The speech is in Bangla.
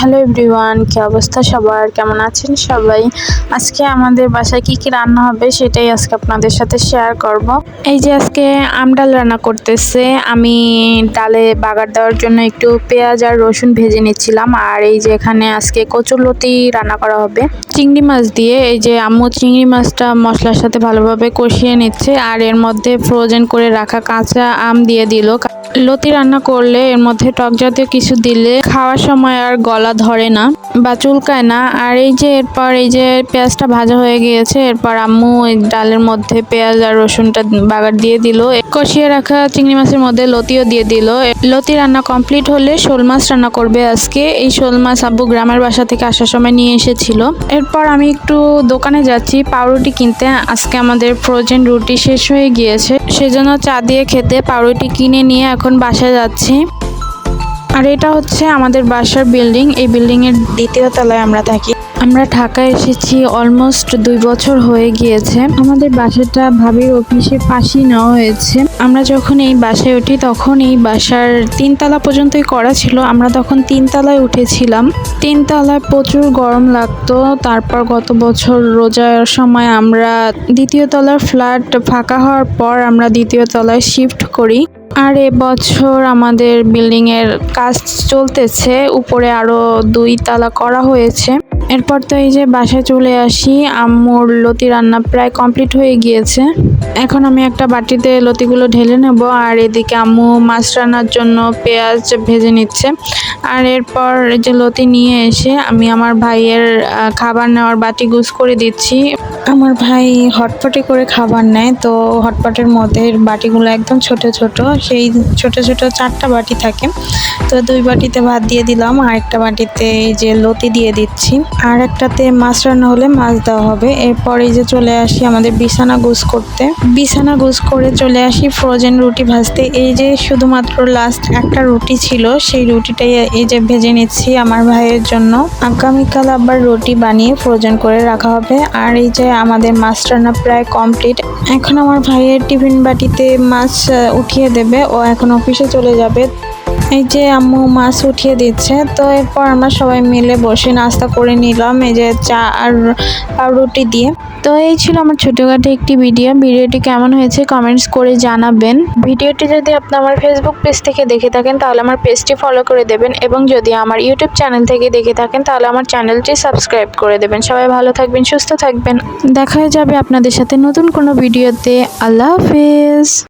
হ্যালো এভরিওয়ান, কি অবস্থা সবার? কেমন আছেন সবাই? আজকে আমাদের বাসায় কি কি রান্না হবে সেটাই আজকে আপনাদের সাথে শেয়ার করব। এই যে আজকে ডাল রান্না করতেছে। আমি ডালে বাগার দেওয়ার জন্য একটু পেঁয়াজ আর রসুন ভেজে নিচ্ছিলাম। আর এই যে এখানে আজকে কচুরলতি রান্না করা হবে চিংড়ি মাছ দিয়ে। এই যে আম্মু চিংড়ি মাছটা মশলার সাথে ভালোভাবে কষিয়ে নিচ্ছে আর এর মধ্যে ফ্রোজেন করে রাখা কাঁচা আম দিয়ে দিল। লতি রান্না করলে এর মধ্যে টক জাতীয় কিছু দিলে খাওয়ার সময় আর গলা ধরে না বা চুলকায় না। আর এই যে এরপর এই যে পেঁয়াজটা ভাজা হয়ে গিয়েছে, এরপর আম্মু এই ডালের মধ্যে পেঁয়াজ আর রসুনটা বাগার দিয়ে দিল। কষিয়ে রাখা চিংড়ি মাছের মধ্যে লতিও দিয়ে দিল। লতি রান্না কমপ্লিট হলে শোল মাছ রান্না করবে আজকে। এই শোল মাছ আব্বু গ্রামের বাসা থেকে আসার সময় নিয়ে এসেছিল। এরপর আমি একটু দোকানে যাচ্ছি পাউরুটি কিনতে। আজকে আমাদের ফ্রোজেন রুটি শেষ হয়ে গিয়েছে, সেজন্য চা দিয়ে খেতে পাউরুটি কিনে নিয়ে এখন বাসায় যাচ্ছি। আর এটা হচ্ছে আমাদের বাসার বিল্ডিং। এই বিল্ডিং এর দ্বিতীয় তলায় আমরা থাকি। আমরা ঢাকায় এসেছি অলমোস্ট 2 বছর হয়ে গিয়েছে। আমাদের বাসাটা ভাবির অফিসের পাশেই নেওয়া হয়েছে। আমরা যখন এই বাসায় উঠি তখন এই বাসার 3 তলা পর্যন্তই করা ছিল। আমরা তখন 3 তলায় উঠেছিলাম। 3 তলায় প্রচুর গরম লাগতো। তারপর গত বছর রোজার সময় আমরা দ্বিতীয় তলার ফ্ল্যাট ফাঁকা হওয়ার পর আমরা দ্বিতীয় তলায় শিফট করি। আর এবছর আমাদের বিল্ডিং এর কাজ চলতেছে, উপরে আরো 2 তলা করা হয়েছে। এরপর তো এই যে বাসায় চলে আসি। আম্মুর লতি রান্না প্রায় কমপ্লিট হয়ে গিয়েছে। এখন আমি একটা বাটিতে লতিগুলো ঢেলে নেব। আর এদিকে আম্মু মাছ রান্নার জন্য পেঁয়াজ ভেজে নিচ্ছে। আর এরপর এই যে লতি নিয়ে এসে আমি আমার ভাইয়ের খাবার নেওয়ার বাটি গুছ করে দিচ্ছি। আমার ভাই হটপটে করে খাবার নেয়, তো হটপটের মধ্যে বাটিগুলো একদম ছোট ছোট, সেই ছোট ছোট 4টা বাটি থাকে। তো 2 বাটিতে ভাত দিয়ে দিলাম, আর একটা বাটিতে এই যে লতি দিয়ে দিচ্ছি, আর একটাতে মাছ রান্না হলে মাছ দেওয়া হবে। এরপর এই যে চলে আসি আমাদের বিছানা গুছ করতে। বিছানা গুছ করে চলে আসি ফ্রোজেন রুটি ভাজতে। এই যে শুধুমাত্র লাস্ট একটা রুটি ছিল, সেই রুটিটাই এই যে ভেজে নিচ্ছি আমার ভাইয়ের জন্য। আগামীকাল আবার রুটি বানিয়ে ফ্রোজেন করে রাখা হবে। আর এই যে আমাদের মাছ রান্না প্রায় কমপ্লিট। এখন আমার ভাইয়ের টিফিন বাটিতে মাছ উঠিয়ে দেবে, ও এখন অফিসে চলে যাবে। এই যে আম্মু মাছ উঠিয়ে দিচ্ছে। তো এরপর আমরা সবাই মিলে বসে নাস্তা করে নিলাম এই যে চা আর পাউরুটি দিয়ে। তো এই ছিল আমার ছোটখাটো একটি ভিডিওটি কেমন হয়েছে কমেন্টস করে জানাবেন। ভিডিওটি যদি আপনি আমার ফেসবুক পেজ থেকে দেখে থাকেন তাহলে আমার পেজটি ফলো করে দেবেন, এবং যদি আমার ইউটিউব চ্যানেল থেকে দেখে থাকেন তাহলে আমার চ্যানেলটি সাবস্ক্রাইব করে দেবেন। সবাই ভালো থাকবেন, সুস্থ থাকবেন। দেখা হয়ে যাবে আপনাদের সাথে নতুন কোনো ভিডিওতে। আল্লাহ হাফেজ।